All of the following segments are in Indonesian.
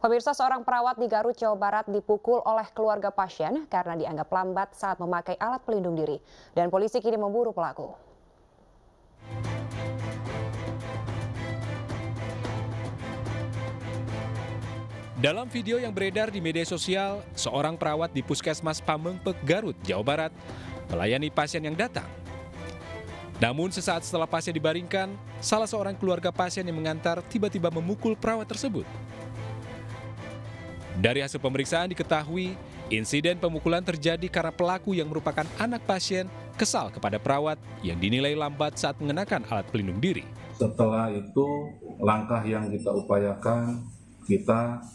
Pemirsa, seorang perawat di Garut, Jawa Barat dipukul oleh keluarga pasien karena dianggap lambat saat memakai alat pelindung diri. Dan polisi kini memburu pelaku. Dalam video yang beredar di media sosial, seorang perawat di Puskesmas Pamengpek, Garut, Jawa Barat, melayani pasien yang datang. Namun sesaat setelah pasien dibaringkan, salah seorang keluarga pasien yang mengantar tiba-tiba memukul perawat tersebut. Dari hasil pemeriksaan diketahui, insiden pemukulan terjadi karena pelaku yang merupakan anak pasien kesal kepada perawat yang dinilai lambat saat mengenakan alat pelindung diri. Setelah itu, langkah yang kita upayakan, kita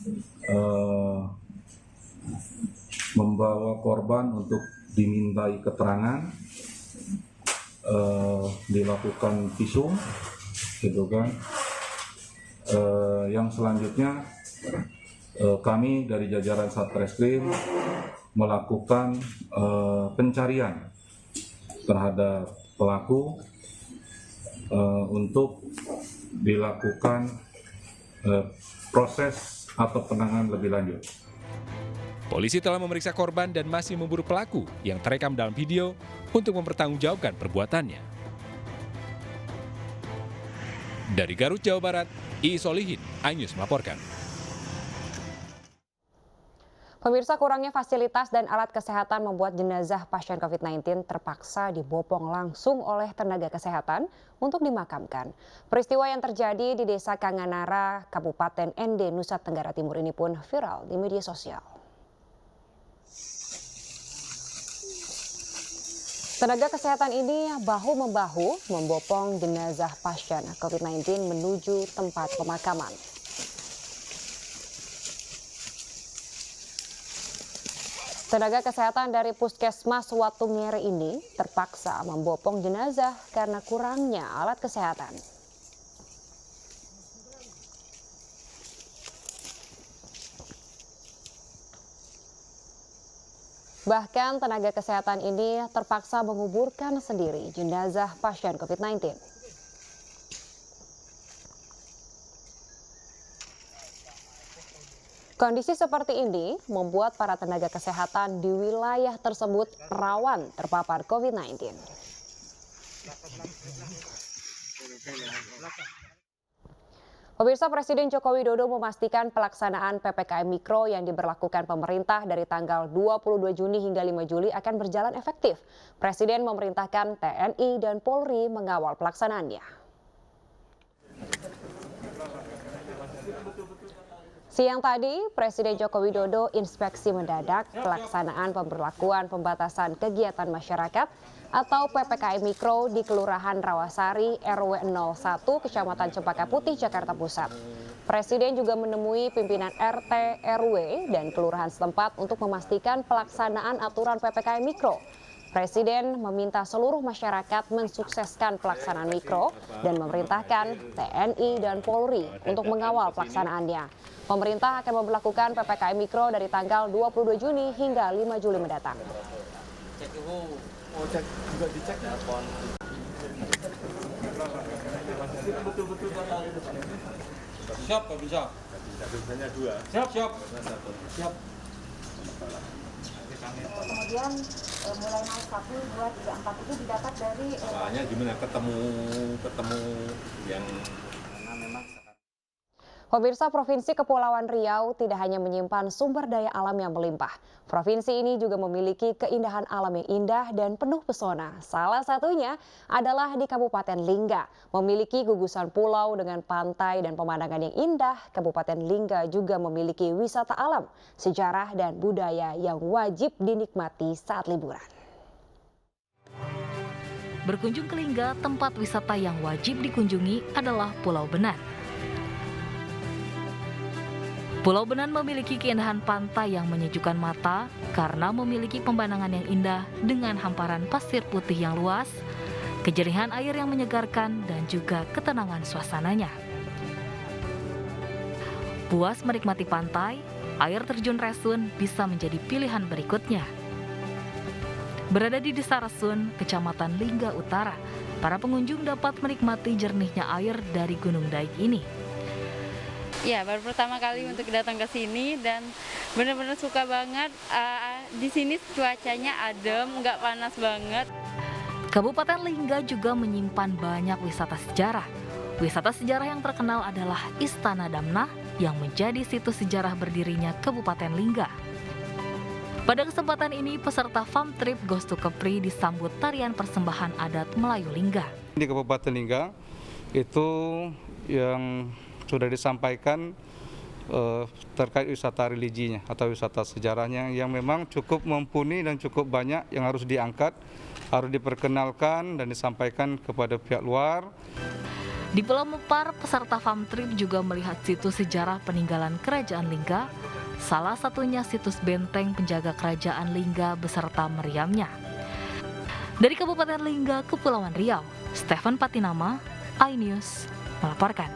membawa korban untuk dimintai keterangan, dilakukan visum, gitu kan. Yang selanjutnya kami dari jajaran Satreskrim melakukan pencarian terhadap pelaku untuk dilakukan proses atau penanganan lebih lanjut. Polisi telah memeriksa korban dan masih memburu pelaku yang terekam dalam video untuk mempertanggungjawabkan perbuatannya. Dari Garut, Jawa Barat, Iis Solihin, iNews melaporkan. Pemirsa, kurangnya fasilitas dan alat kesehatan membuat jenazah pasien COVID-19 terpaksa dibopong langsung oleh tenaga kesehatan untuk dimakamkan. Peristiwa yang terjadi di Desa Kanganara, Kabupaten Ende, Nusa Tenggara Timur ini pun viral di media sosial. Tenaga kesehatan ini bahu-membahu membopong jenazah pasien COVID-19 menuju tempat pemakaman. Tenaga kesehatan dari Puskesmas Watungere ini terpaksa membopong jenazah karena kurangnya alat kesehatan. Bahkan tenaga kesehatan ini terpaksa menguburkan sendiri jenazah pasien COVID-19. Kondisi seperti ini membuat para tenaga kesehatan di wilayah tersebut rawan terpapar COVID-19. Pemirsa, Presiden Joko Widodo memastikan pelaksanaan PPKM Mikro yang diberlakukan pemerintah dari tanggal 22 Juni hingga 5 Juli akan berjalan efektif. Presiden memerintahkan TNI dan Polri mengawal pelaksanaannya. Siang tadi, Presiden Joko Widodo inspeksi mendadak pelaksanaan pemberlakuan pembatasan kegiatan masyarakat atau PPKM Mikro di Kelurahan Rawasari RW 01 Kecamatan Cempaka Putih, Jakarta Pusat. Presiden juga menemui pimpinan RT, RW, dan kelurahan setempat untuk memastikan pelaksanaan aturan PPKM Mikro. Presiden meminta seluruh masyarakat mensukseskan pelaksanaan mikro dan memerintahkan TNI dan Polri untuk mengawal pelaksanaannya. Pemerintah akan memperlakukan PPKM Mikro dari tanggal 22 Juni hingga 5 Juli mendatang. Siap, Pak bisa. Biasanya 2. Siap. Kemudian mulai naik 1, 2, 3, 4 itu didapat dari Soalnya gimana ketemu yang memang. Pemirsa, Provinsi Kepulauan Riau tidak hanya menyimpan sumber daya alam yang melimpah. Provinsi ini juga memiliki keindahan alam yang indah dan penuh pesona. Salah satunya adalah di Kabupaten Lingga. Memiliki gugusan pulau dengan pantai dan pemandangan yang indah, Kabupaten Lingga juga memiliki wisata alam, sejarah dan budaya yang wajib dinikmati saat liburan. Berkunjung ke Lingga, tempat wisata yang wajib dikunjungi adalah Pulau Benan. Pulau Benan memiliki keindahan pantai yang menyejukkan mata karena memiliki pemandangan yang indah dengan hamparan pasir putih yang luas, kejerihan air yang menyegarkan, dan juga ketenangan suasananya. Puas menikmati pantai, air terjun Resun bisa menjadi pilihan berikutnya. Berada di Desa Resun, Kecamatan Lingga Utara, para pengunjung dapat menikmati jernihnya air dari Gunung Daik ini. Ya, baru pertama kali untuk datang ke sini dan benar-benar suka banget. Di sini cuacanya adem, nggak panas banget. Kabupaten Lingga juga menyimpan banyak wisata sejarah. Wisata sejarah yang terkenal adalah Istana Damnah yang menjadi situs sejarah berdirinya Kabupaten Lingga. Pada kesempatan ini, peserta farm trip Ghost to Kepri disambut tarian persembahan adat Melayu Lingga. Di Kabupaten Lingga itu yang sudah disampaikan terkait wisata religinya atau wisata sejarahnya yang memang cukup mumpuni dan cukup banyak yang harus diangkat, harus diperkenalkan dan disampaikan kepada pihak luar. Di Pulau Mepar, peserta farm trip juga melihat situs sejarah peninggalan Kerajaan Lingga, salah satunya situs benteng penjaga Kerajaan Lingga beserta meriamnya. Dari Kabupaten Lingga, Kepulauan Riau, Stefan Patinama, iNews melaporkan.